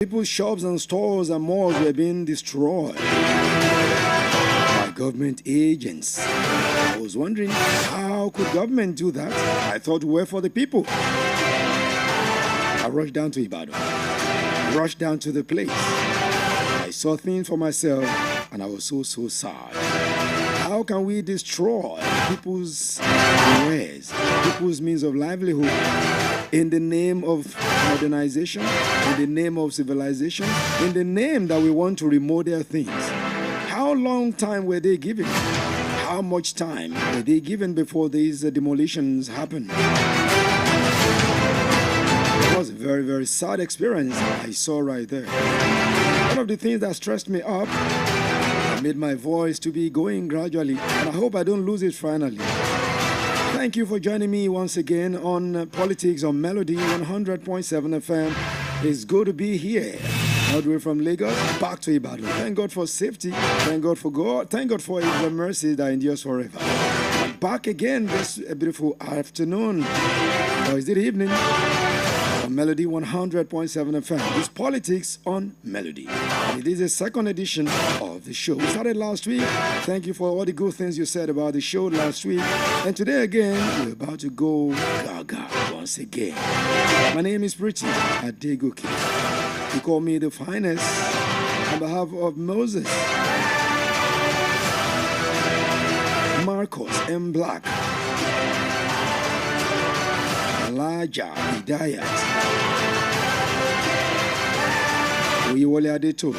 People's shops and stores and malls were being destroyed by government agents. I was wondering, how could government do that? I thought we were for the people. I rushed down to Ibadan, rushed down to the place. I saw things for myself and I was so sad. How can we destroy people's ways, people's means of livelihood in the name of modernization, in the name of civilization, in the name that we want to remodel things? How long time were they given? How much time were they given before these demolitions happened? It was a very, very sad experience I saw right there. One of the things that stressed me up, I made my voice to be going gradually, and I hope I don't lose it finally. Thank you for joining me once again on Politics on Melody 100.7 FM. It's good to be here. All the way from Lagos back to Ibadan. Thank God for safety. Thank God for God. Thank God for His mercy that endures forever. I'm back again this beautiful afternoon. Or is it evening? On Melody 100.7 FM. It's Politics on Melody. And it is the second edition of the show. We started last week. Thank you for all the good things you said about the show last week. And today again, we're about to go gaga once again. My name is Pretty Adegoke. You call me the finest on behalf of Moses, Marcos M. Black, Elijah Hidayat, Oyewole Adeto,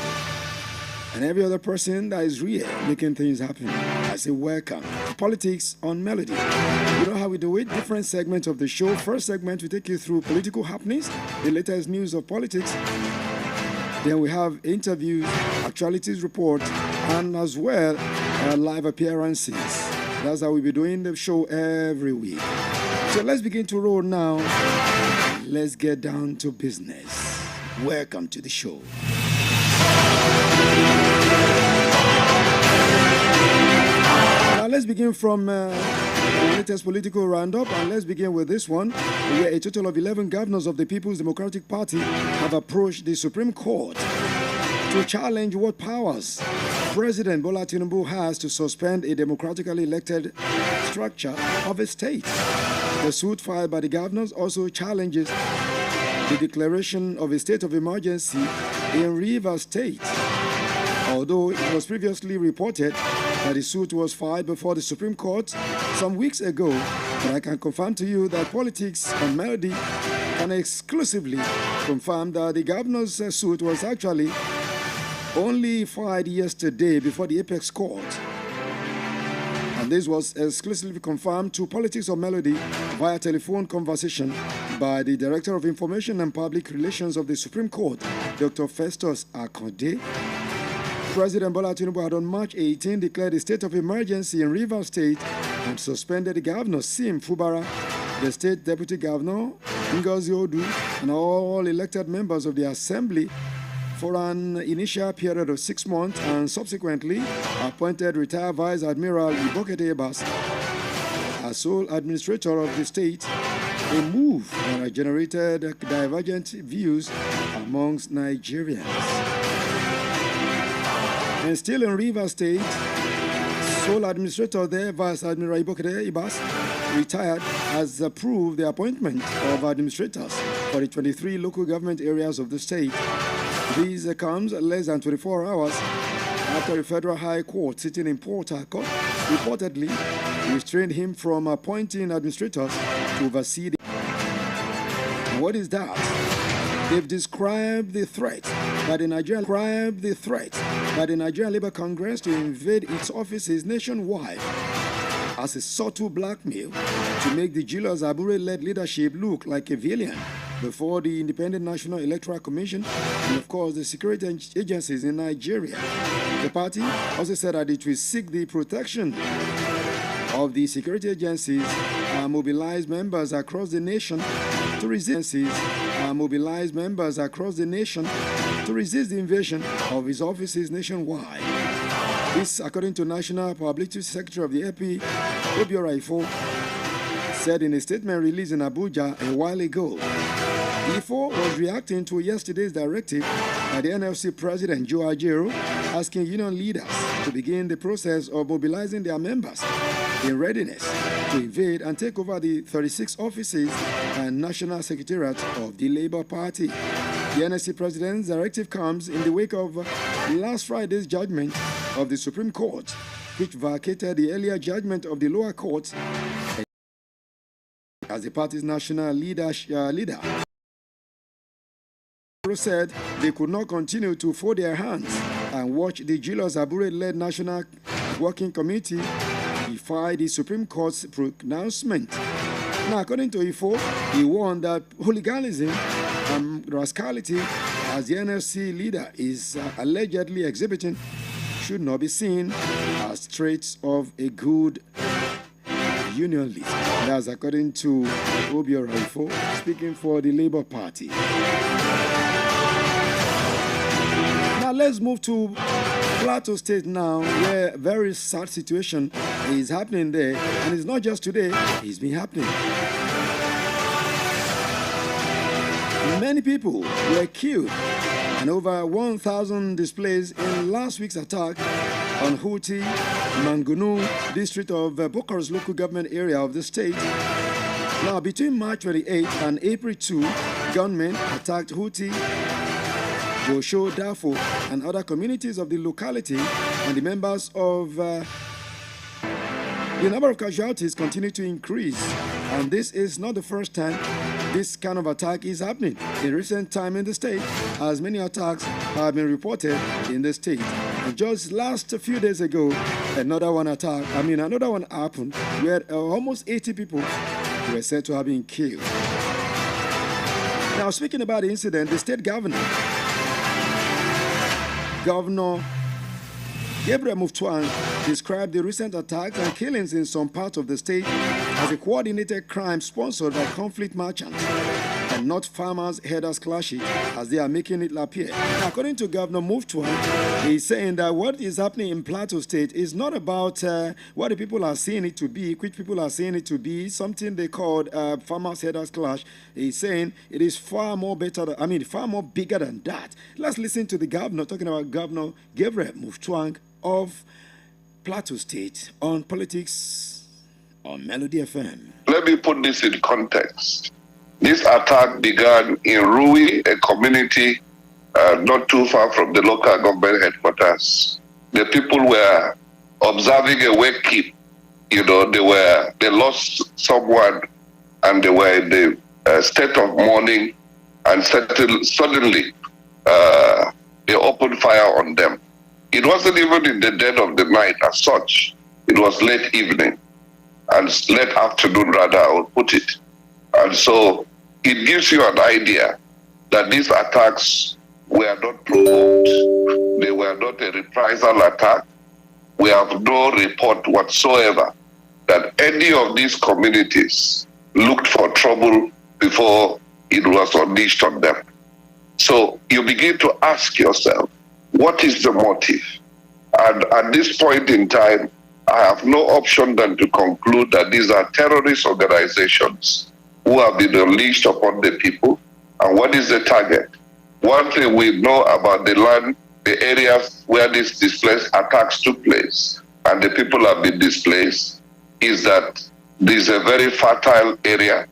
and every other person that is real making things happen. I say welcome to Politics on Melody. You know how we do it? Different segments of the show. First segment, we take you through political happenings, the latest news of politics. Then we have interviews, actualities report, and as well live appearances. That's how we'll be doing the show every week. So let's begin to roll now. Let's get down to business. Welcome to the show. Now let's begin from the latest political roundup, and let's begin with this one, where a total of 11 governors of the People's Democratic Party have approached the Supreme Court to challenge what powers President Bola Tinubu has to suspend a democratically elected structure of a state. The suit filed by the governors also challenges the declaration of a state of emergency in Rivers State. Although it was previously reported that the suit was filed before the Supreme Court some weeks ago, but I can confirm to you that Politics on Melody can exclusively confirm that the governor's suit was actually only filed yesterday before the Apex Court. And this was exclusively confirmed to Politics on Melody via telephone conversation by the Director of Information and Public Relations of the Supreme Court, Dr. Festus Akande. President Bola Tinubu had on March 18 declared a state of emergency in Rivers State and suspended the governor, Sim Fubara, the state deputy governor, Ngozi Odu, and all elected members of the assembly for an initial period of 6 months, and subsequently appointed retired Vice Admiral Ibokete Ebas as sole administrator of the state, a move that generated divergent views amongst Nigerians. And still in Rivers State, sole administrator there, Vice Admiral Ibokete Ibas, retired, has approved the appointment of administrators for the 23 local government areas of the state. This comes less than 24 hours after the Federal High Court sitting in Port Harcourt reportedly restrained him from appointing administrators to oversee the... And what is that? They've described the threat by the Nigerian Labour Congress to invade its offices nationwide as a subtle blackmail to make the Julius Abure-led leadership look like a villain before the Independent National Electoral Commission and, of course, the security agencies in Nigeria. The party also said that it will seek the protection of the security agencies and mobilize members across the nation to resist the invasion of its offices nationwide. This, according to National Publicity Secretary of the AP, Obiora Ifo, said in a statement released in Abuja a while ago. IFO was reacting to yesterday's directive by the NLC President Joe Ajero, asking union leaders to begin the process of mobilizing their members in readiness to invade and take over the 36 offices and national secretariat of the Labour Party. The NLC President's directive comes in the wake of last Friday's judgment of the Supreme Court, which vacated the earlier judgment of the lower court as the party's national leader said they could not continue to fold their hands and watch the Julius Abure-led National Working Committee defy the Supreme Court's pronouncement. Now, according to IFO, he warned that hooliganism and rascality, as the NLC leader is allegedly exhibiting, should not be seen as traits of a good union leader. That's according to Obiora IFO, speaking for the Labour Party. Now let's move to Plateau State now, where a very sad situation is happening there, and it's not just today, it's been happening. Many people were killed and over 1,000 displaced in last week's attack on Houthi, Mangunu district of Bokara's local government area of the state. Now, between March 28 and April 2, gunmen attacked Houthi, Josho, Dafo, and other communities of the locality, and the members of the number of casualties continue to increase. And this is not the first time this kind of attack is happening. In recent time in the state, as many attacks have been reported in the state. And just last few days ago, another one happened where almost 80 people were said to have been killed. Now, speaking about the incident, the state Governor Gabriel Muftuan described the recent attacks and killings in some parts of the state as a coordinated crime sponsored by conflict merchants and not farmers' herders clashes, as they are making it appear. Now, according to Governor Muftuan, he's saying that what is happening in Plateau State is not about what the people are seeing it to be, which people are seeing it to be, something they called farmers' herders clash. He's saying it is far more bigger than that. Let's listen to the governor talking about Governor Gabriel Muftuan of Plateau State on politics on Melody FM. Let me put this in context. This attack began in Rui, a community not too far from the local government headquarters. The people were observing a wake keep. You know, they lost someone and they were in the state of mourning, and suddenly they opened fire on them. It wasn't even in the dead of the night as such. It was late evening, and late afternoon rather, I would put it. And so it gives you an idea that these attacks were not provoked. They were not a reprisal attack. We have no report whatsoever that any of these communities looked for trouble before it was unleashed on them. So you begin to ask yourself, what is the motive? And at this point in time, I have no option than to conclude that these are terrorist organizations who have been unleashed upon the people. And what is the target? One thing we know about the land, the areas where these displaced attacks took place and the people have been displaced, is that this is a very fertile area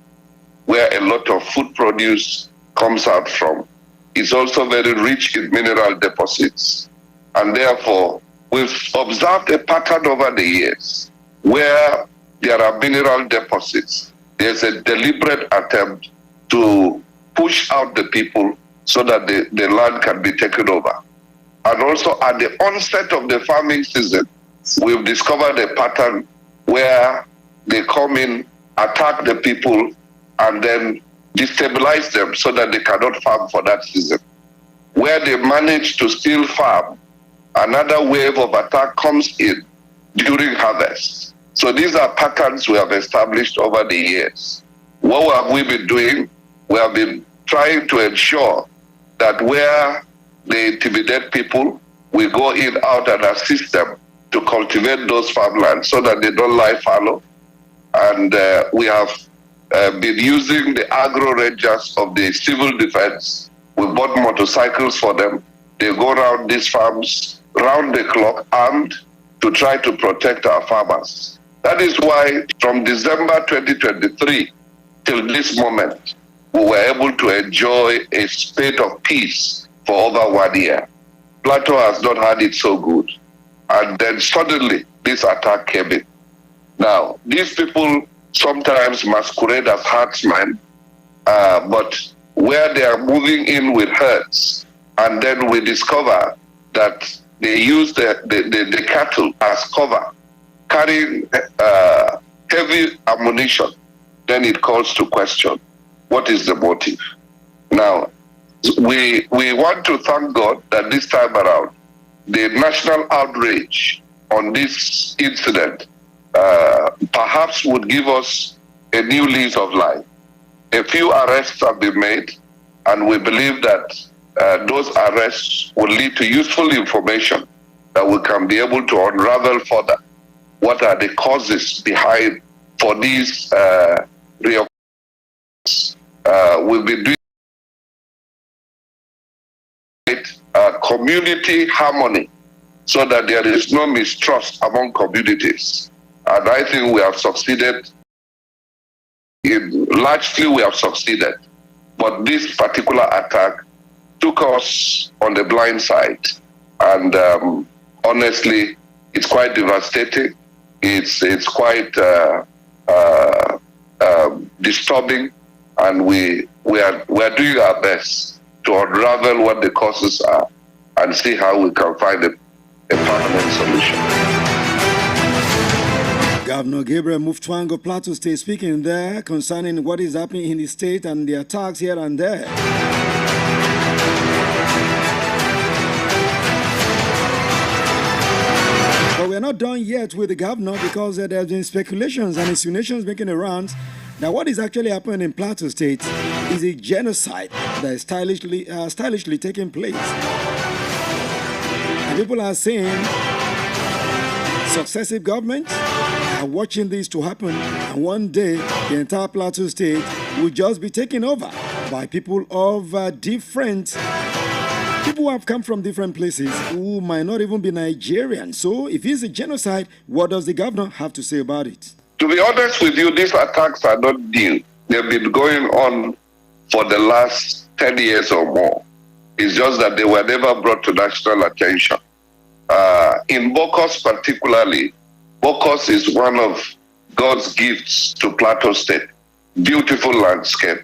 where a lot of food produce comes out from. It's also very rich in mineral deposits. And therefore, we've observed a pattern over the years where there are mineral deposits. There's a deliberate attempt to push out the people so that the land can be taken over. And also at the onset of the farming season, we've discovered a pattern where they come in, attack the people, and then destabilize them so that they cannot farm for that season. Where they manage to still farm, another wave of attack comes in during harvest. So these are patterns we have established over the years. What have we been doing? We have been trying to ensure that where they intimidate people, we go in, out, and assist them to cultivate those farmlands so that they don't lie fallow. And we have been using the agro rangers of the civil defense. We bought motorcycles for them. They go around these farms round the clock armed to try to protect our farmers. That is why from December 2023 till this moment, we were able to enjoy a state of peace for over 1 year. Plateau has not had it so good. And then suddenly this attack came in. Now, these people sometimes masquerade as herdsmen, but where they are moving in with herds, and then we discover that they use the cattle as cover, carrying heavy ammunition, then it calls to question, what is the motive? Now, we want to thank God that this time around, the national outrage on this incident perhaps would give us a new lease of life. A few arrests have been made, and we believe that those arrests will lead to useful information that we can be able to unravel further what are the causes behind for these reoccurrences. We'll be doing community harmony so that there is no mistrust among communities. And I think we have succeeded. Largely we have succeeded. But this particular attack took us on the blind side. And honestly, it's quite devastating. It's quite disturbing. And we are doing our best to unravel what the causes are and see how we can find a permanent solution. Governor Gabriel Mufwang of Plateau State speaking there concerning what is happening in the state and the attacks here and there. But we're not done yet with the governor because there have been speculations and insinuations making the rounds that what is actually happening in Plateau State is a genocide that is stylishly taking place. And people are saying successive governments are watching this to happen, and one day the entire Plateau State will just be taken over by people of people who have come from different places who might not even be Nigerian. So if it's a genocide, what does the governor have to say about it? To be honest with you, these attacks are not new. They've been going on for the last 10 years or more. It's just that they were never brought to national attention. In Bokos particularly, Bokos is one of God's gifts to Plateau State. Beautiful landscape,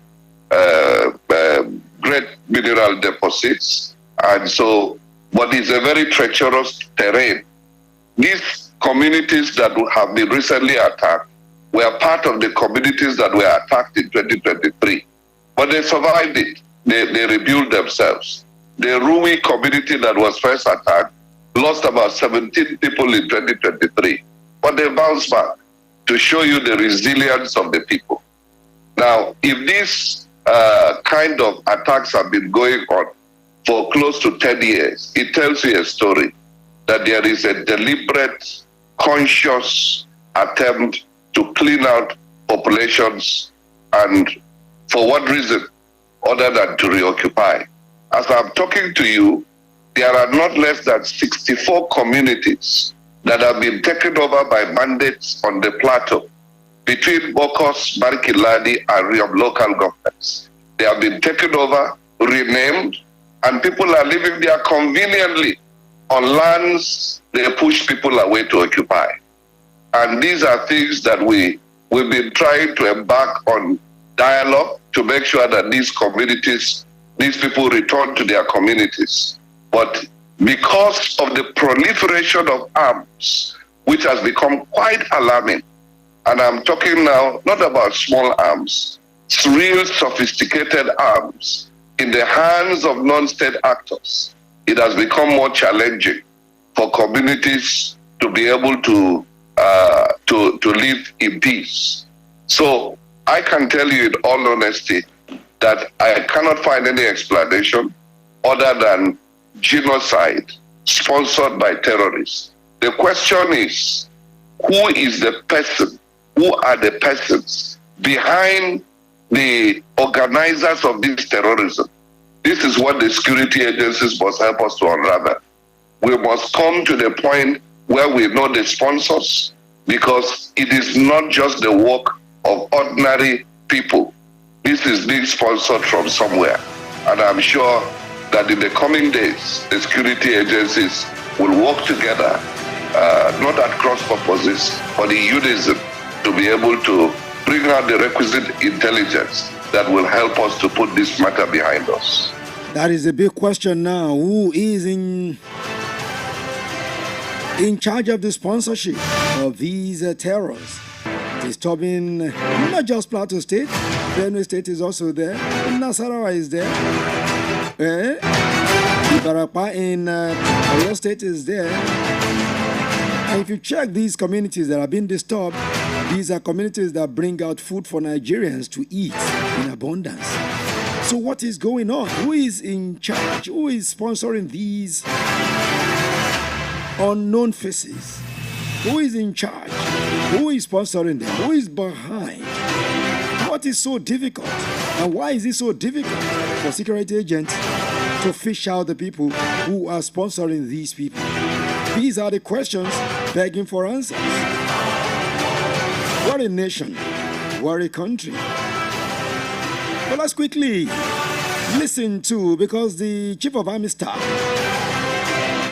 great mineral deposits, and so, but it's a very treacherous terrain. These communities that have been recently attacked were part of the communities that were attacked in 2023, but they survived it. They rebuilt themselves. The Rui community that was first attacked lost about 17 people in 2023. But they bounced back to show you the resilience of the people. Now, if these kind of attacks have been going on for close to 10 years, it tells you a story that there is a deliberate, conscious attempt to clean out populations, and for what reason other than to reoccupy. As I'm talking to you, there are not less than 64 communities that have been taken over by bandits on the plateau between Bokos, Barikiladi, and Riom local governments. They have been taken over, renamed, and people are living there conveniently on lands they push people away to occupy. And these are things that we've been trying to embark on dialogue to make sure that these communities, these people return to their communities. But because of the proliferation of arms, which has become quite alarming, and I'm talking now not about small arms, it's real sophisticated arms in the hands of non-state actors, it has become more challenging for communities to be able to live in peace. So I can tell you in all honesty that I cannot find any explanation other than genocide sponsored by terrorists. The question is, who is the person? Who are the persons behind the organizers of this terrorism. This is what the security agencies must help us to unravel. We must come to the point where we know the sponsors, because it is not just the work of ordinary people. This is being sponsored from somewhere. And I'm sure that in the coming days, the security agencies will work together, not at cross purposes, but in unison, to be able to bring out the requisite intelligence that will help us to put this matter behind us. That is a big question now. Who is in charge of the sponsorship of these terrorists? Disturbing not just Plateau State, Benue State is also there, Nasarawa is there, Ibarapa in Oyo State is there. And if you check these communities that are being disturbed, these are communities that bring out food for Nigerians to eat in abundance. So what is going on? Who is in charge? Who is sponsoring these unknown faces? Who is in charge? Who is sponsoring them? Who is behind? What is so difficult? And why is it so difficult for security agents to fish out the people who are sponsoring these people? These are the questions begging for answers. What a nation. What a country. But let's quickly listen to, because the Chief of Army Staff,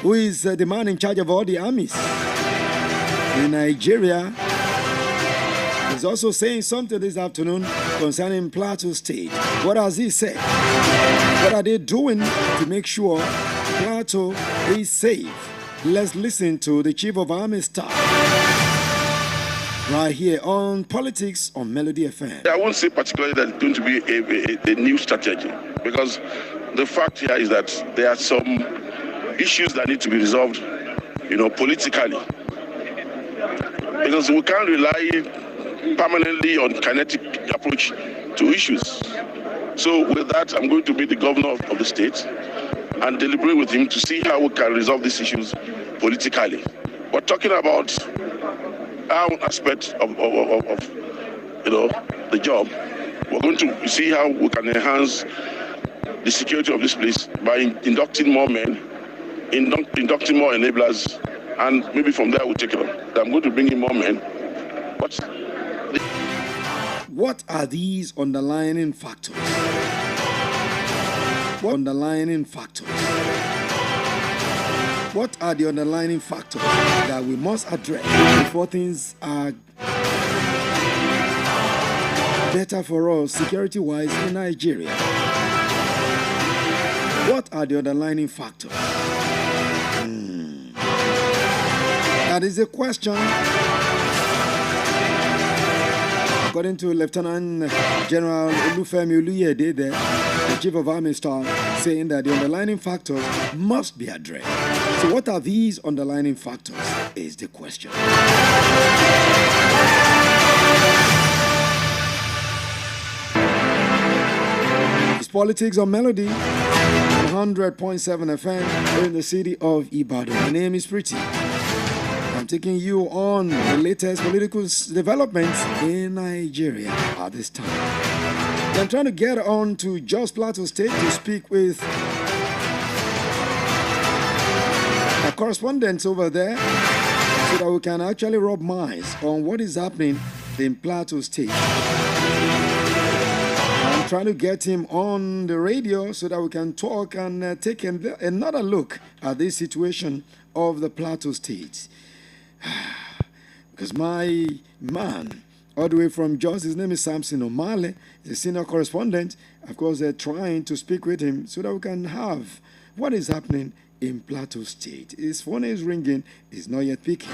who is the man in charge of all the armies in Nigeria, is also saying something this afternoon concerning Plateau State. What has he said? What are they doing to make sure Plateau is safe? Let's listen to the Chief of Army Staff right here on Politics on Melody FM. I won't say particularly that it's going to be a new strategy, because the fact here is that there are some issues that need to be resolved, politically. Because we can't rely permanently on kinetic approach to issues. So with that, I'm going to be the governor of the state and deliberate with him to see how we can resolve these issues politically. We're talking about our aspect of the job. We're going to see how we can enhance the security of this place by inducting more men, inducting more enablers, and maybe from there we'll take it on. I'm going to bring in more men. What are these underlying factors? What underlying factors? What are the underlying factors that we must address before things are better for us security-wise in Nigeria? What are the underlying factors? That is a question. According to Lieutenant General Olufemi Oluyede, the Chief of Army Staff, saying that the underlying factors must be addressed. So what are these underlying factors is the question. It's Politics on Melody, 100.7 FM in the city of Ibadan. My name is Pretty. I'm taking you on the latest political developments in Nigeria at this time. I'm trying to get on to Jos Plateau State to speak with our correspondents over there so that we can actually rub minds on what is happening in Plateau State. I'm trying to get him on the radio so that we can talk and take another look at this situation of the Plateau State. Because my man, all the way from Jos, his name is Samson Omale, he's a senior correspondent. Of course, they're trying to speak with him so that we can have what is happening in Plateau State. His phone is ringing, he's not yet picking.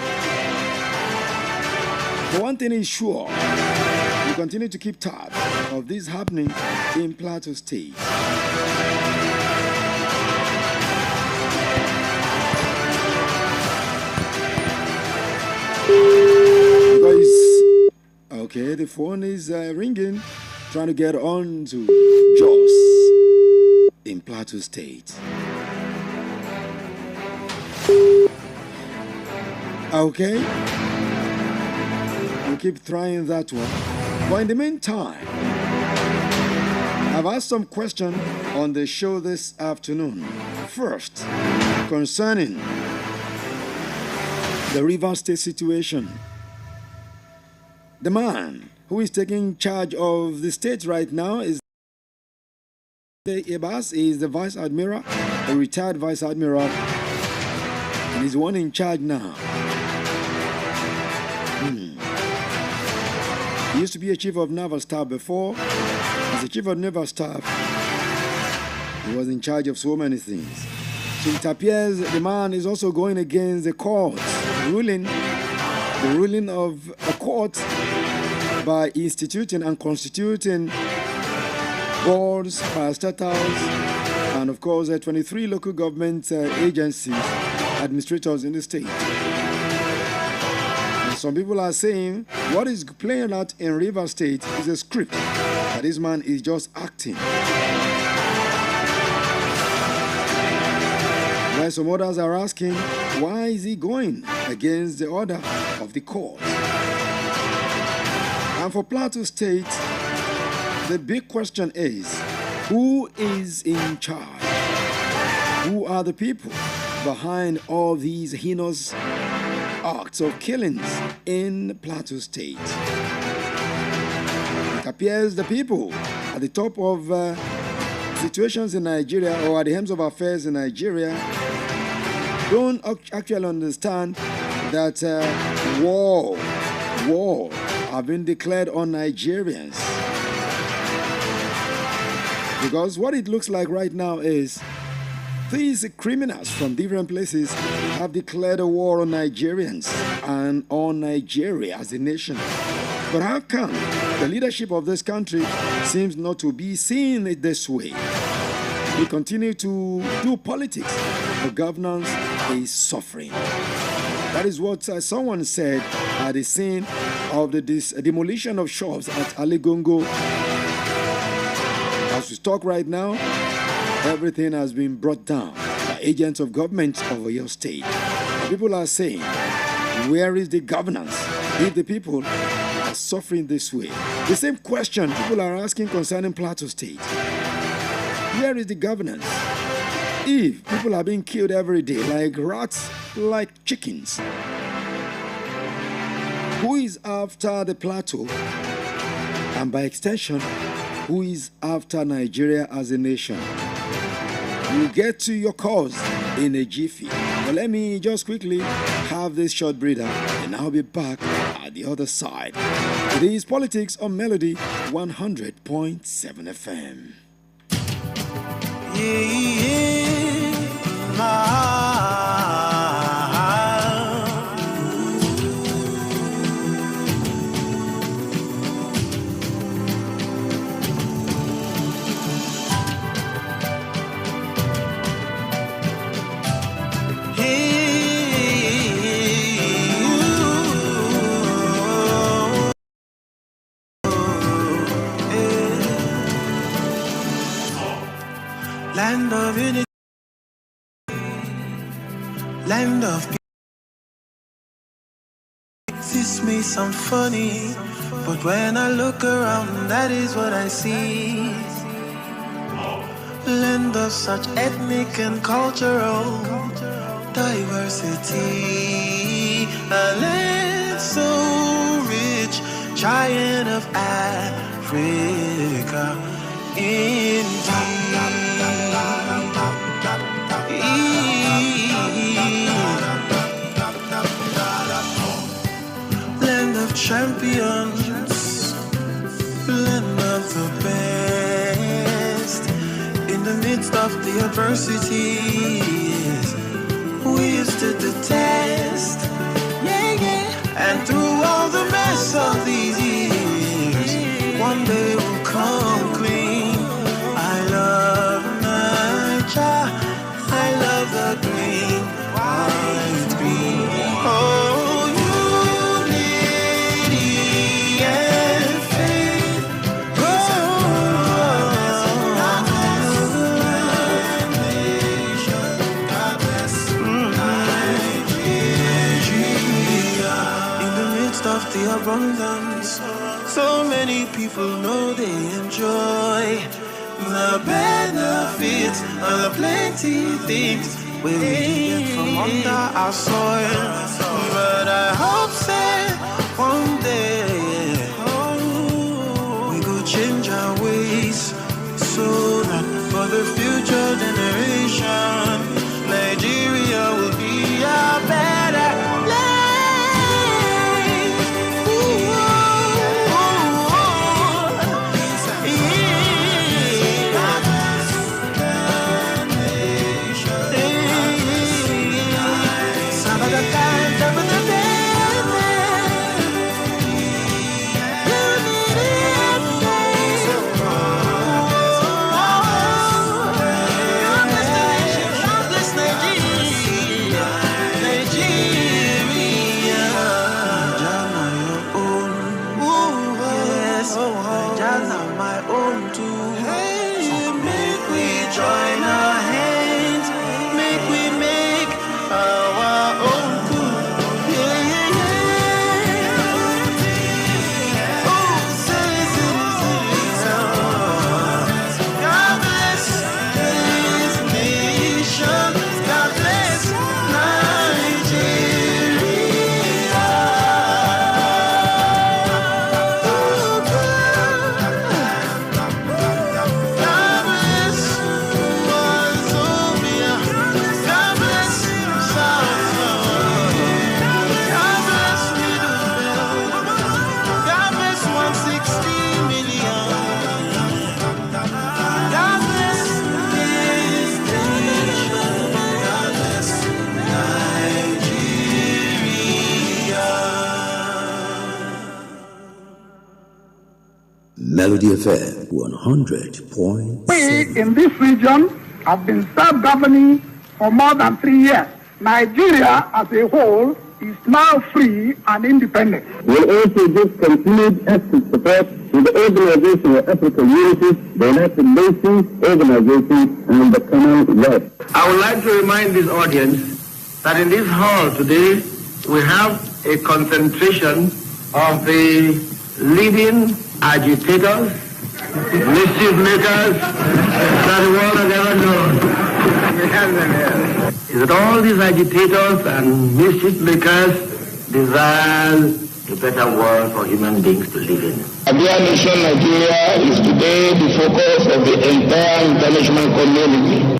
But one thing is sure, we continue to keep tab of this happening in Plateau State. Okay, the phone is ringing, trying to get on to Jos in Plateau State. Okay, we'll keep trying that one. But in the meantime, I've asked some questions on the show this afternoon. First, concerning the Rivers State situation. The man who is taking charge of the state right now is Abbas. He is the Vice Admiral, a retired Vice Admiral, and he's the one in charge now. He used to be a Chief of Naval Staff before. As a Chief of Naval Staff, he was in charge of so many things. So it appears the man is also going against the court's ruling, the ruling of a court by instituting and constituting boards, parastatals, and of course 23 local government agencies, administrators in the state. And some people are saying what is playing out in River State is a script that this man is just acting. While some others are asking, why is he going against the order of the court? And for Plateau State, the big question is, who is in charge? Who are the people behind all these heinous acts of killings in Plateau State? It appears the people at the top of situations in Nigeria or at the helms of affairs in Nigeria don't actually understand that war have been declared on Nigerians. Because what it looks like right now is these criminals from different places have declared a war on Nigerians and on Nigeria as a nation. But how come the leadership of this country seems not to be seeing it this way? We continue to do politics. The governance is suffering. That is what someone said at the scene of the demolition of shops at Aligongo. As we talk right now, everything has been brought down by agents of government of your state. People are saying, where is the governance if the people are suffering this way? The same question people are asking concerning Plateau State. Where is the governance if people are being killed every day like rats, like chickens? Who is after the plateau? And by extension, who is after Nigeria as a nation? We'll get to your cause in a jiffy. But let me just quickly have this short breather, and I'll be back at the other side. It is Politics on Melody 100.7 FM. Land of unity, land of peace. This may sound funny, but when I look around, that is what I see. Land of such ethnic and cultural diversity. A land so rich, giant of Africa. Indeed. Land of champions, land of the best. In the midst of the adversities, we stood the test. Yeah, yeah. And through all the mess of these years, one day we'll come clean. I love nature. I love the green, white beam. Oh, unity and faith. Oh, God bless Nigeria. In the midst of the abundance, So many people know they enjoy the benefits of the plenty things we get from under our soil. But I hope that one day we go change our ways so that for the future generation, Nigeria will be a better place. Melody FM 100.7. We in this region have been self-governing for more than 3 years. Nigeria as a whole is now free and independent. We'll also give continued active support to the Organization of African Unity, the United Nations Organization, and the Commonwealth. I would like to remind this audience that in this hall today, we have a concentration of the leading agitators, mischief makers that the world has ever known. Is that all these agitators and mischief makers desire a better world for human beings to live in. Our nation, Nigeria, is today the focus of the entire international community.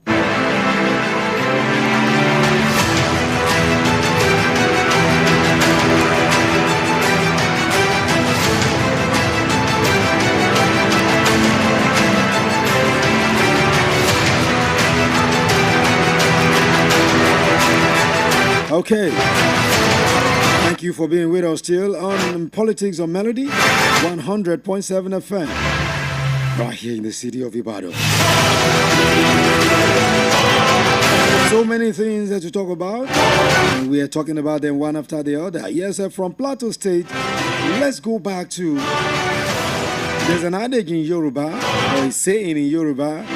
Okay. Thank you for being with us still on Politics on Melody 100.7 FM right here in the city of Ibadan. So many things that to talk about, and we are talking about them one after the other. Yes, from Plateau State, let's go back to, there's an adage in Yoruba, or a saying in Yoruba,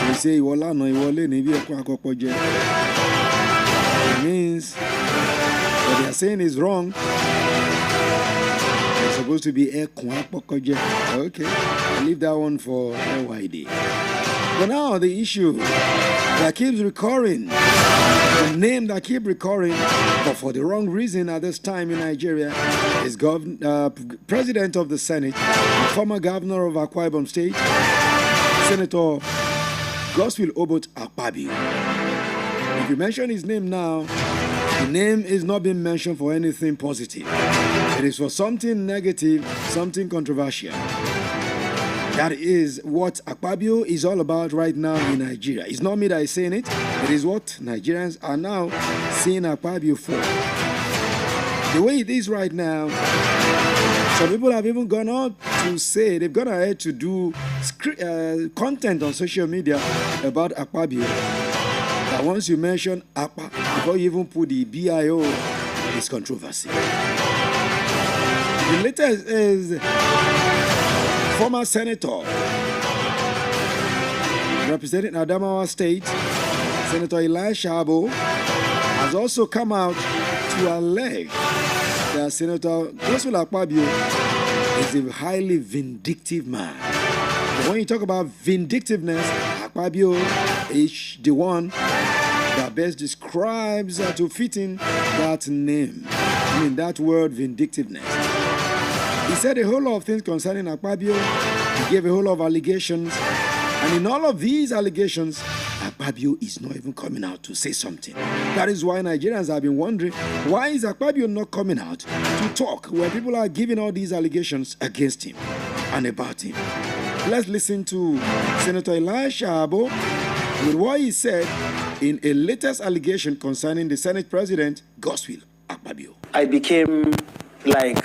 they say, "Iwola no iwole ni bi ekun akoko je." It means what they are saying is wrong. It's supposed to be ekun akoko je. Okay, I'll leave that one for LYD. But now the issue that keeps recurring, the name that keeps recurring, but for the wrong reason at this time in Nigeria, is President of the Senate, former governor of Akwa Ibom State, Senator Godswill Obot Akpabio. If you mention his name now, the name is not being mentioned for anything positive. It is for something negative, something controversial. That is what Akpabio is all about right now in Nigeria. It's not me that is saying it. It is what Nigerians are now seeing Akpabio for. The way it is right now, some people have even gone out to say, they've gone ahead to do content on social media about Akpabio. That once you mention Akpa, before you even put the BIO, it's controversy. The latest is former senator representing Adamawa State, Senator Elisha Abo, has also come out to allege that Senator Godswill Akpabio is a highly vindictive man. But when you talk about vindictiveness, Akpabio is the one that best describes to fit in that name. I mean, that word vindictiveness. He said a whole lot of things concerning Akpabio. He gave a whole lot of allegations. And in all of these allegations, Akpabio is not even coming out to say something. That is why Nigerians have been wondering, why is Akpabio not coming out to talk when people are giving all these allegations against him and about him? Let's listen to Senator Elisha Abo with what he said in a latest allegation concerning the Senate President, Godswill Akpabio. I became like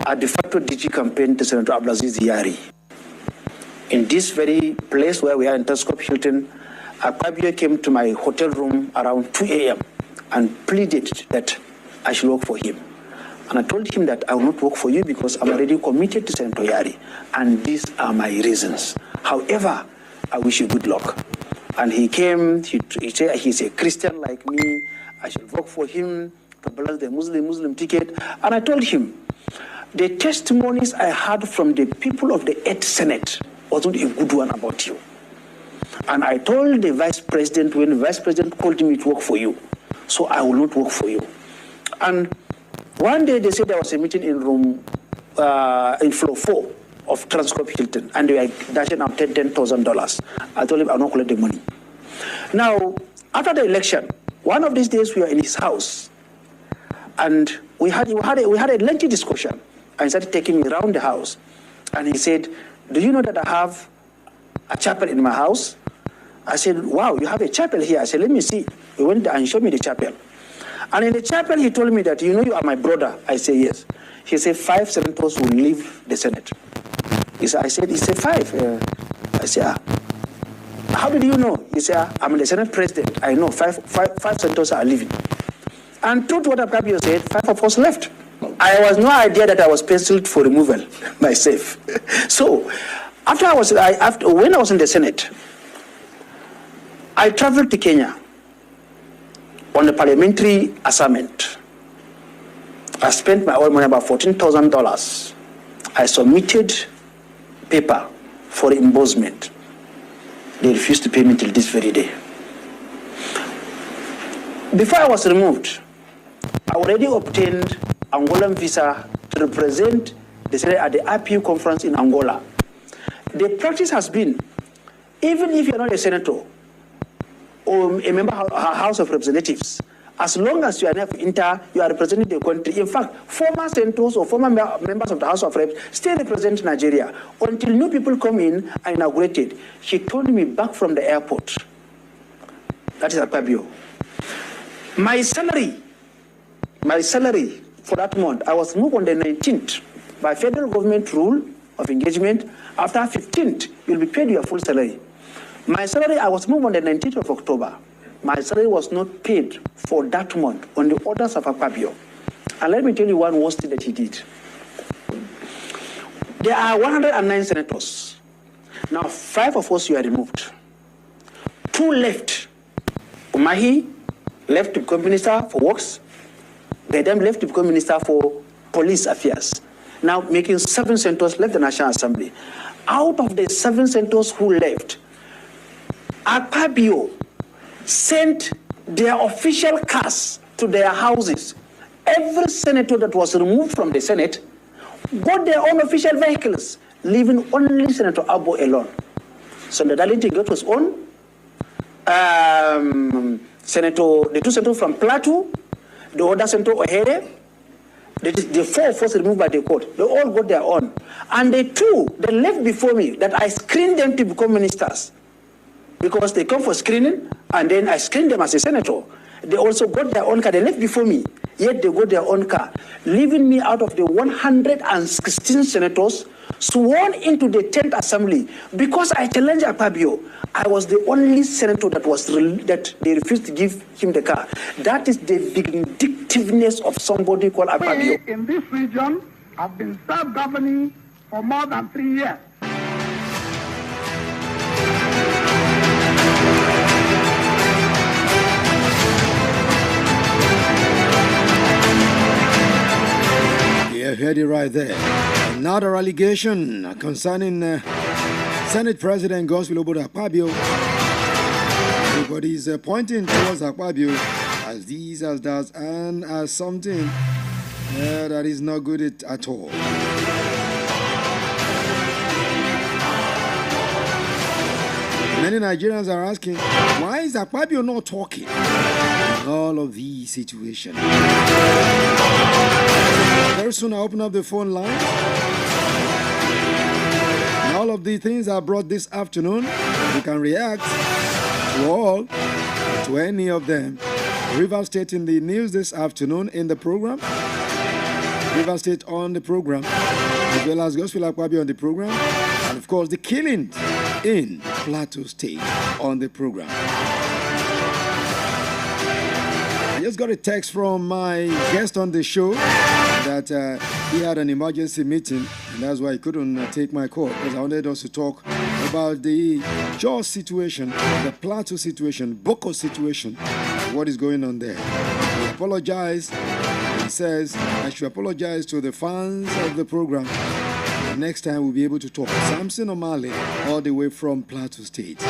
a de facto DG campaign to Senator Abdulaziz Yari. In this very place where we are in Telescope Hilton, Akpabio came to my hotel room around 2 a.m. and pleaded that I should work for him. And I told him that I will not work for you because I'm already committed to Senator Yari. And these are my reasons. However, I wish you good luck. And he came, he said he's a Christian like me. I should work for him to balance the Muslim ticket. And I told him, the testimonies I heard from the people of the 8th Senate wasn't a good one about you. And I told the Vice President when the Vice President called me to work for you, so I will not work for you. And one day they said there was a meeting in room, in floor 4 of Telescope Hilton, and they were dashing out $10,000. I told him I'll not collect the money. Now, after the election, one of these days we were in his house, and we had a lengthy discussion. And he started taking me around the house, and he said, "Do you know that I have a chapel in my house?" I said, "Wow, you have a chapel here." I said, "Let me see." He went and showed me the chapel. And in the chapel, he told me that, "You know, you are my brother." I said, "Yes." He said, 5 senators will leave the Senate. He said, 5. I said, "How did you know?" He said, "I'm the Senate President. I know five senators are leaving." And true to what Akpabio said, 5 of us left. I was no idea that I was penciled for removal myself. So, when I was in the Senate, I traveled to Kenya on a parliamentary assignment. I spent my own money, about $14,000. I submitted paper for reimbursement. They refused to pay me till this very day. Before I was removed, I already obtained Angolan visa to represent the Senate at the IPU conference in Angola. The practice has been, even if you're not a senator or a member of House of Representatives, as long as you are enough you are representing the country. In fact, former senators or former members of the House of Reps still represent Nigeria until new people come in and inaugurated. He told me back from the airport. That is Akpabio. My salary for that month, I was moved on the 19th by federal government rule of engagement. After 15th, you'll be paid your full salary. My salary, I was moved on the 19th of October. My salary was not paid for that month on the orders of Akpabio. And let me tell you one worst thing that he did. There are 109 senators. Now, 5 of us were removed. 2 left. Umahi left to become Minister for Works. Gadam left to become Minister for Police Affairs. Now making 7 senators left the National Assembly. Out of the 7 senators who left, Akpabio sent their official cars to their houses. Every senator that was removed from the Senate got their own official vehicles, leaving only Senator Abo alone. So the Darlington got his own. The 2 senators from Plateau, the other senator Ohere, the 4 of us removed by the court. They all got their own. And the 2, they left before me, that I screened them to become ministers. Because they come for screening, and then I screened them as a senator. They also got their own car. They left before me, yet they got their own car, leaving me out of the 116 senators sworn into the 10th Assembly. Because I challenged Akpabio, I was the only senator that they refused to give him the car. That is the vindictiveness of somebody called Akpabio. We in this region have been self-governing for more than 3 years. You heard it right there. Another allegation concerning Senate President Godswill Akpabio. Everybody is pointing towards Akpabio as this, as that, and as something that is not good at all. Many Nigerians are asking, why is Akpabio not talking in all of these situations? Very soon I open up the phone lines. And all of the things I brought this afternoon, you can react to any of them. River State in the news this afternoon in the program. River State on the program, as well as Godswill Akpabio on the program, and of course the killing in Plateau State on the program. I just got a text from my guest on the show that he had an emergency meeting, and that's why he couldn't take my call, because I wanted us to talk about the Jos situation, the Plateau situation, Boko situation, what is going on there. He apologized. He says I should apologize to the fans of the program. Next time we'll be able to talk. Samson Omale, all the way from Plateau State.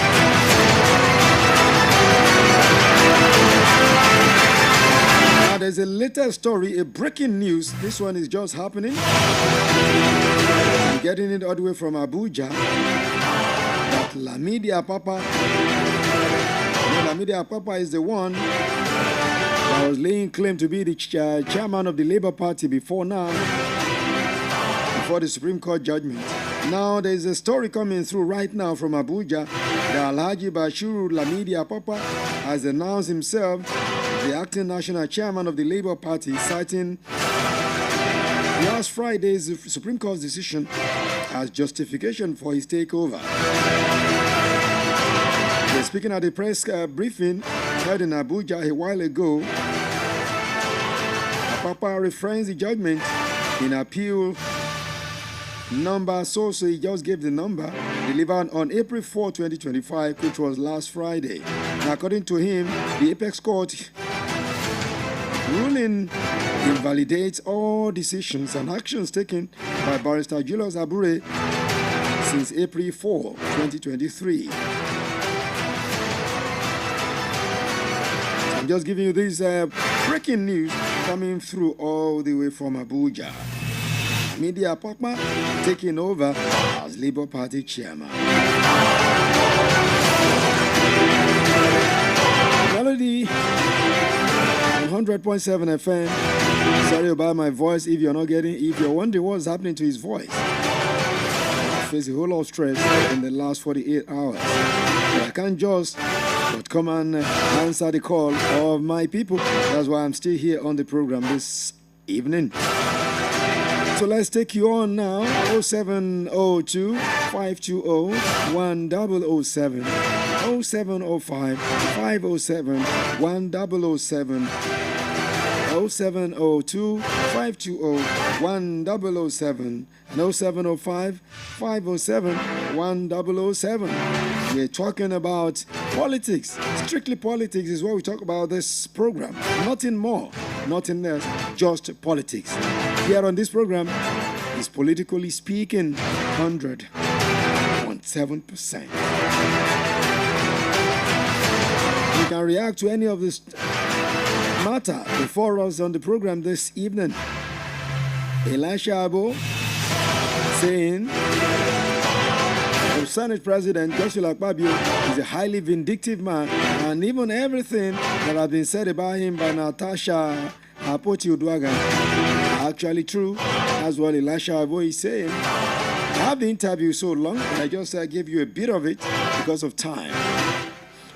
Now there's a latest story, a breaking news. This one is just happening. I'm getting it all the way from Abuja. That Lamidi Apapa. Lamidi Apapa is the one that was laying claim to be the chairman of the Labour Party before now. For the Supreme Court judgment. Now there's a story coming through right now from Abuja that Alhaji Bashiru Lamidi Apapa has announced himself the acting national chairman of the Labour Party, citing last Friday's Supreme Court's decision as justification for his takeover. They're speaking at a press briefing held in Abuja a while ago. Apapa refrains the judgment in appeal number, so he just gave the number, delivered on April 4, 2025, which was last Friday. Now, according to him, the Apex Court ruling invalidates all decisions and actions taken by Barrister Julius Abure since April 4, 2023. I'm just giving you this breaking news coming through all the way from Abuja. Media Apapa taking over as Labour Party chairman. Melody 100.7 FM. Sorry about my voice if you're wondering what's happening to his voice. I face a whole lot of stress in the last 48 hours. But I can't just come and answer the call of my people. That's why I'm still here on the program this evening. So let's take you on now. 0702 520 1007. 0705 507 1007. 0702 520 1007. And 0705 507 1007. We're talking about politics. Strictly politics is what we talk about this program. Nothing more, nothing less, just politics. Here on this program is Politically Speaking 100.7%. You can react to any of this matter before us on the program this evening. Elisha Abo saying the Senate President Godswill Akpabio is a highly vindictive man, and even everything that has been said about him by Natasha Apoti Udwaga actually true. That's what Elisha Abo is saying. I have the interview so long, and I just gave you a bit of it because of time.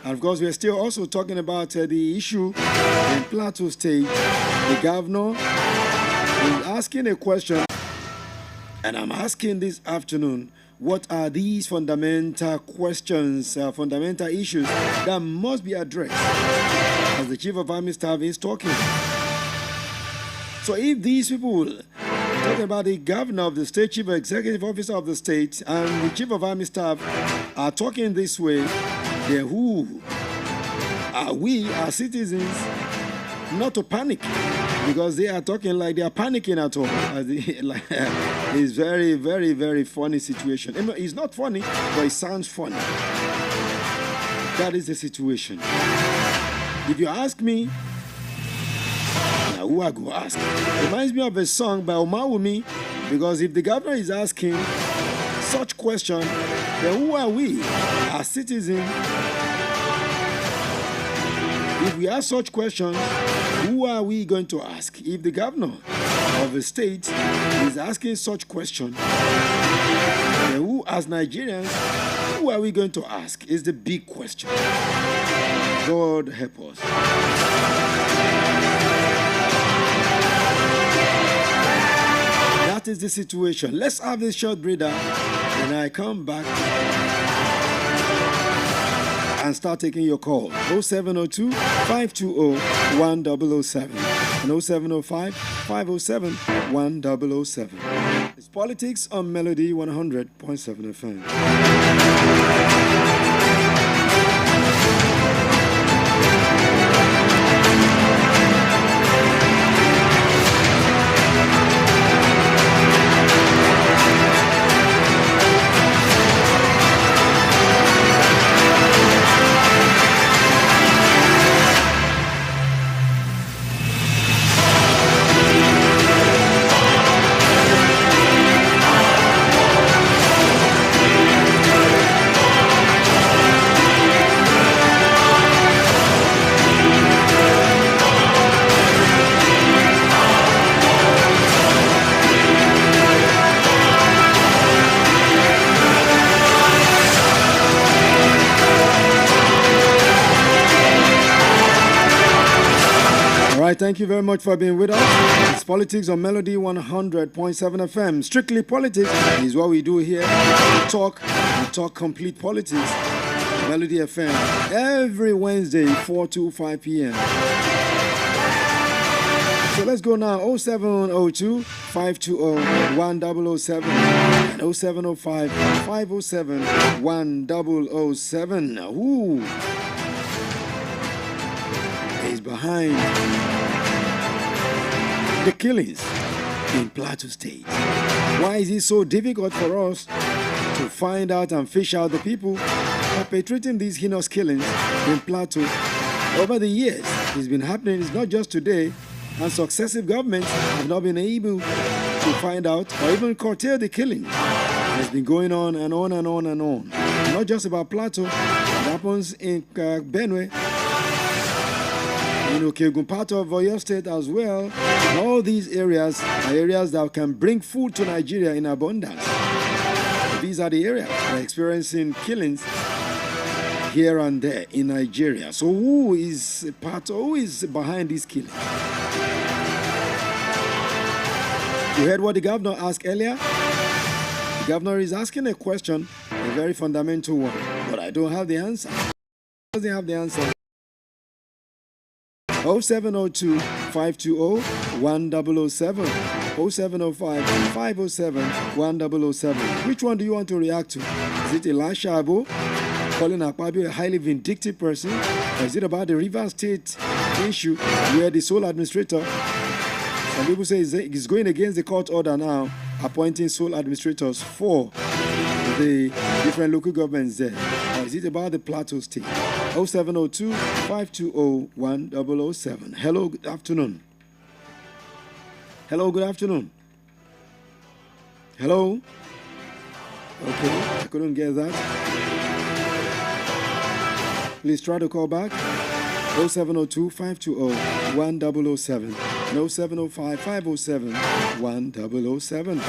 And of course, we are still also talking about the issue in Plateau State. The governor is asking a question, and I'm asking this afternoon, what are these fundamental questions, fundamental issues that must be addressed as the Chief of Army Staff is talking? So if these people, talking about the governor of the state, chief executive officer of the state, and the Chief of Army Staff are talking this way, then who are we, as citizens, not to panic because they are talking like they are panicking at all. It's very, very, very funny situation. It's not funny, but it sounds funny. That is the situation. If you ask me, now who I go ask? It reminds me of a song by Omawumi, because if the governor is asking such question, then who are we as citizens? If we ask such questions, who are we going to ask? If the governor of a state is asking such questions, then who, as Nigerians, who are we going to ask? Is the big question. God help us. That is the situation. Let's have this short breather, and I come back and start taking your call. 0702 520 1007 and 0705 507 1007. It's Politics on Melody 100.7 FM. Thank you very much for being with us. It's Politics on Melody 100.7 FM. Strictly politics is what we do here. We talk complete politics. Melody FM every Wednesday, 4 to 5 p.m. So let's go now. 0702 520 1007 and 0705 507 1007. Who is behind the killings in Plateau State? Why is it so difficult for us to find out and fish out the people perpetrating these heinous killings in Plateau? Over the years, it's been happening. It's not just today, and successive governments have not been able to find out or even curtail the killing. It's been going on and on and on and on. Not just about Plateau, it happens in Benue, Kegun, part of Oyo State as well. And all these areas are areas that can bring food to Nigeria in abundance. These are the areas that are experiencing killings here and there in Nigeria. So who is behind these killings? You heard what the governor asked earlier? The governor is asking a question, a very fundamental one, but I don't have the answer. He doesn't have the answer. 0702 520 1007 0705 507 1007. Which one do you want to react to? Is it Elisha Abo calling Akpabio a highly vindictive person? Or is it about the Rivers State issue where the sole administrator, some people say he's going against the court order now, appointing sole administrators for the different local governments there? Or is it about the Plateau State? 0702 520 1007. Hello, good afternoon. Hello, good afternoon. Hello? Okay, I couldn't get that. Please try to call back. 0702 520 1007. No 705 507 1007.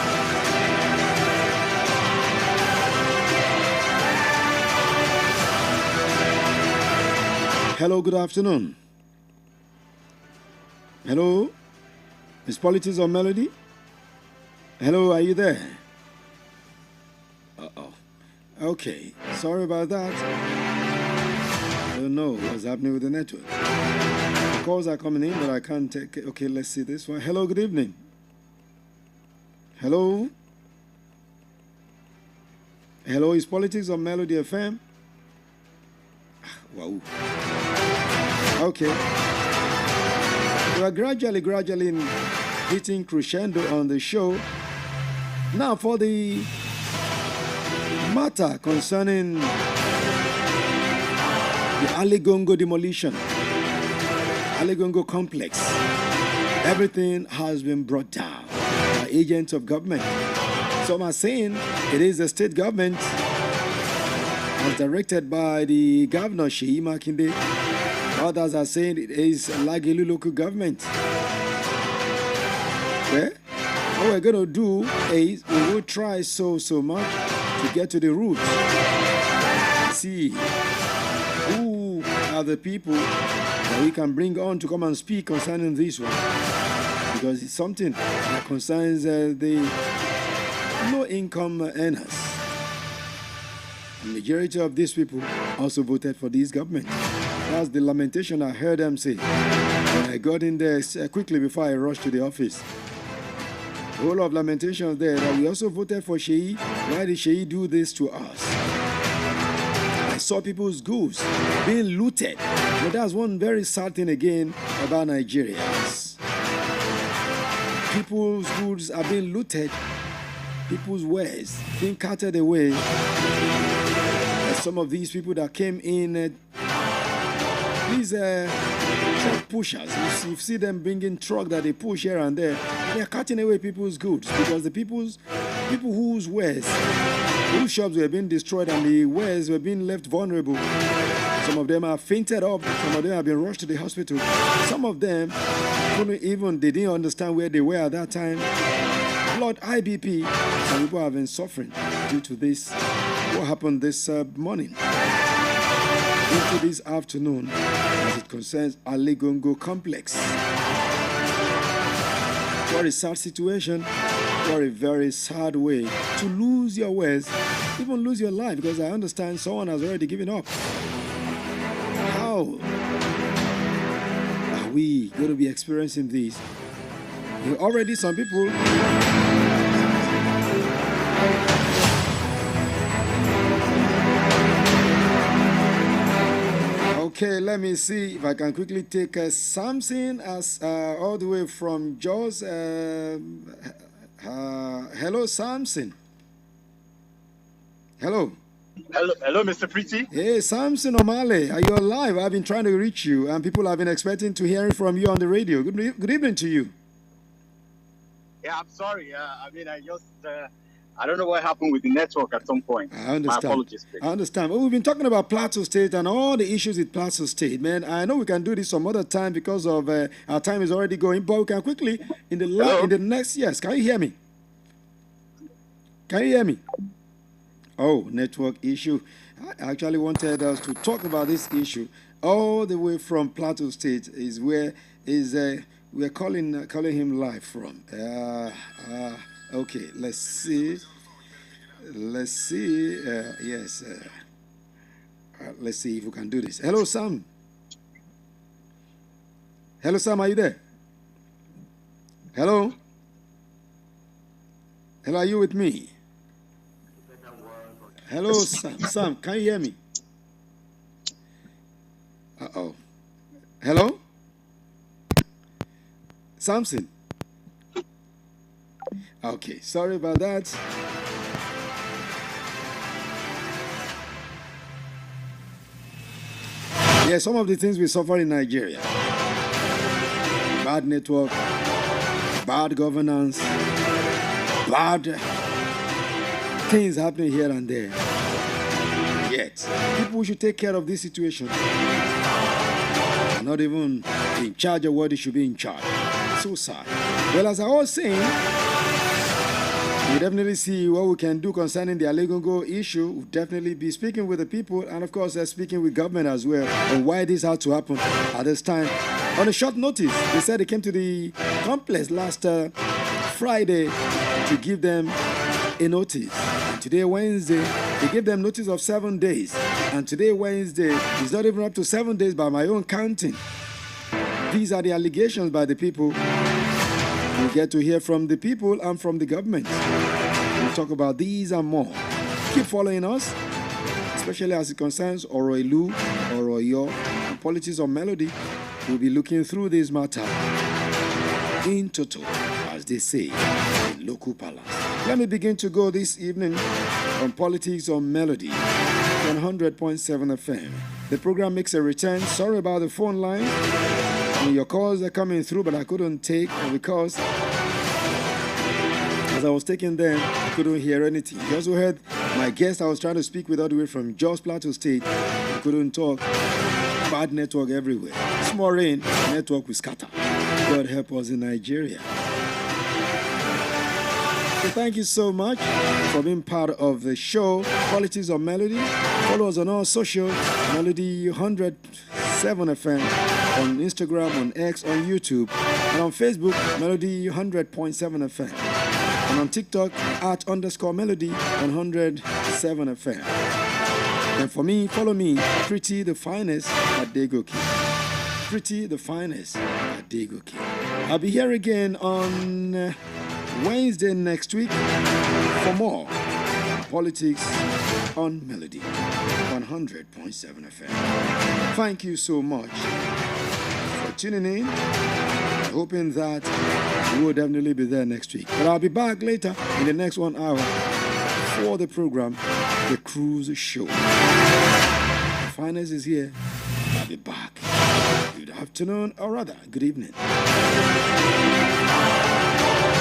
Hello, good afternoon. Hello? Is Politics on Melody? Hello, are you there? Uh-oh. Okay, sorry about that. I don't know what's happening with the network. The calls are coming in, but I can't take it. Okay, let's see this one. Hello, good evening. Hello? Hello, is Politics on Melody FM? Wow. Okay. We are gradually hitting crescendo on the show. Now for the matter concerning the Aligongo demolition, Aligongo complex, everything has been brought down by agents of government. Some are saying it is the state government as directed by the governor Sheyi Makinde. Others are saying it is Lagelu local government. Okay? What we're going to do is we will try so much to get to the root. See who are the people that we can bring on to come and speak concerning this one. Because it's something that concerns the low-income earners. The majority of these people also voted for this government. That's the lamentation I heard them say when I got in there quickly before I rushed to the office. A whole lot of lamentations there that we also voted for Sheyi. Why did Sheyi do this to us? I saw people's goods being looted. But that's one very sad thing again about Nigerians. People's goods are being looted. People's wares being carted away. And some of these people that came in, these truck pushers, you see them bringing truck that they push here and there. They are cutting away people's goods because the people whose wares, whose shops were being destroyed and the wares were being left vulnerable. Some of them are fainted up. Some of them have been rushed to the hospital. Some of them they didn't understand where they were at that time. Blood, IBP. Some people have been suffering due to this. What happened this morning? Into this afternoon as it concerns Aligongo complex. What a sad situation. What a very sad way to lose your wares, even lose your life, because I understand someone has already given up. How are we going to be experiencing this? Already some people okay, let me see if I can quickly take Samson as all the way from Jaws. Hello, Samson. Hello. Hello, Mr. Pretty. Hey, Samson Omale, are you alive? I've been trying to reach you, and people have been expecting to hear from you on the radio. Good evening to you. Yeah, I'm sorry. I don't know what happened with the network at some point. I understand. My apologies. I understand. Well, we've been talking about Plateau State and all the issues with Plateau State, man. I know we can do this some other time because of our time is already going, but we can quickly in the next. Yes, can you hear me? Can you hear me? Oh, network issue. I actually wanted us to talk about this issue all the way from Plateau State. Is where we're calling him live from. Okay, let's see. Yes. Let's see if we can do this. Hello, Sam. Hello, Sam. Are you there? Hello. Hello, are you with me? Hello, Sam. Sam, can you hear me? Uh-oh. Hello? Samson? Okay, sorry about that. Yeah, some of the things we suffer in Nigeria. Bad network, bad governance, bad things happening here and there. Yet, people should take care of this situation. Are not even in charge of what they should be in charge. So sad. Well, as I was saying, we definitely see what we can do concerning the Aligongo issue. We'll definitely be speaking with the people and, of course, speaking with government as well on why this had to happen at this time. On a short notice, they said they came to the complex last Friday to give them a notice. And today, Wednesday, they gave them notice of 7 days. And today, Wednesday, it's not even up to 7 days by my own counting. These are the allegations by the people. We get to hear from the people and from the government. We'll talk about these and more. Keep following us, especially as it concerns Oroilu, Oroyo, and politics of melody. We'll be looking through this matter. in total, as they say in local palace. Let me begin to go this evening on Politics on Melody, 100.7 FM. The program makes a return. Sorry about the phone line. Your calls are coming through, but I couldn't take because as I was taking them, I couldn't hear anything. You also heard my guest I was trying to speak with all the way from Jos Plateau State. I couldn't talk. Bad network everywhere. Small rain, network will scatter. God help us in Nigeria. So thank you so much for being part of the show, Politics of Melody. Follow us on all social, Melody 107 FM, on Instagram, on X, on YouTube, and on Facebook, Melody 100.7 FM, and on TikTok, @_Melody 107 FM. And for me, follow me, Pretty the Finest at Degoki. Pretty the Finest at Degoki. I'll be here again on Wednesday next week for more Politics on Melody 100.7 FM. Thank you so much for tuning in. Hoping that you will definitely be there next week. But I'll be back later in the next 1 hour for the program, The Cruise Show. The Finest is here. I'll be back. Good afternoon, or rather, good evening.